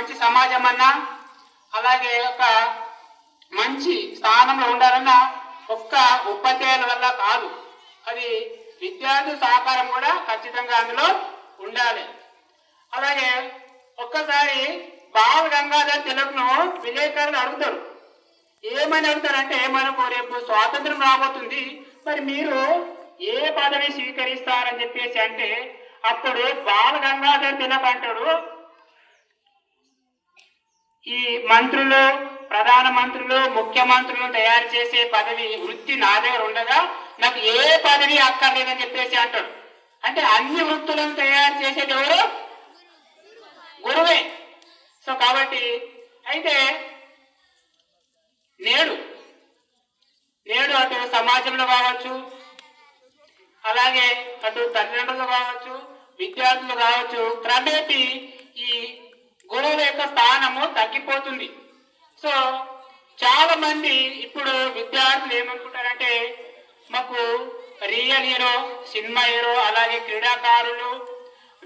మంచి సమాజం అన్నా, అలాగే ఒక మంచి స్థానంలో ఉండాలన్నా ఒక్క ఉపాధ్యాయుల వల్ల కాదు, అది విద్యార్థుల సహకారం కూడా ఖచ్చితంగా అందులో ఉండాలి. అలాగే ఒక్కసారి బాల గంగాధర్ తిలక్ను విలేకరులు అడుగుతారు. ఏమని అడుగుతారంటే, మనకు రేపు స్వాతంత్రం రాబోతుంది, మరి మీరు ఏ పదవి స్వీకరిస్తారని చెప్పేసి అంటే, అప్పుడు బాల గంగాధర్ తిలక్ అంటాడు, ఈ మంత్రులు, ప్రధాన మంత్రులు, ముఖ్యమంత్రులను తయారు చేసే పదవి వృత్తి నా దగ్గర ఉండగా నాకు ఏ పదవి అక్కర్లేదని చెప్పేసి అంటాడు. అంటే అన్ని వృత్తులను తయారు చేసేది ఎవరు? గురువే. సో కాబట్టి అయితే నేడు అటు సమాజంలో కావచ్చు, అలాగే అటు తల్లిదండ్రులు కావచ్చు, విద్యార్థులు కావచ్చు, క్రమేపీ ఈ గురువుల యొక్క స్థానము తగ్గిపోతుంది. సో చాలా మంది ఇప్పుడు విద్యార్థులు ఏమనుకుంటారంటే, మాకు రియల్ హీరో, సినిమా హీరో, అలాగే క్రీడాకారులు,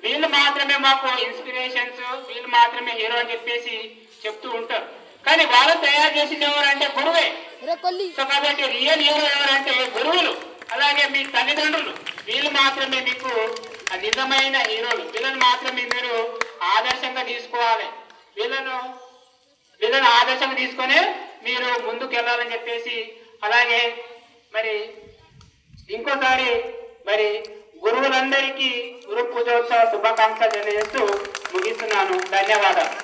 వీళ్ళు మాత్రమే మాకు ఇన్స్పిరేషన్స్, వీళ్ళు మాత్రమే హీరో అని చెప్పేసి చెప్తూ ఉంటారు. కానీ వాళ్ళు తయారు చేసింది ఎవరంటే గురువే. సో కాబట్టి రియల్ హీరో ఎవరంటే గురువులు, అలాగే మీ తల్లిదండ్రులు, వీళ్ళు మాత్రమే మీకు నిజమైన హీరోలు. వీళ్ళని మాత్రమే మీరు ఆదర్శంగా తీసుకోవాలి. వీళ్ళను ఆదర్శంగా తీసుకొని మీరు ముందుకు వెళ్ళాలని చెప్పేసి, అలాగే మరి ఇంకోసారి మరి గురువులందరికీ గురు పూజోత్సవ శుభాకాంక్షలు తెలియజేస్తూ ముగిస్తున్నాను. ధన్యవాదాలు.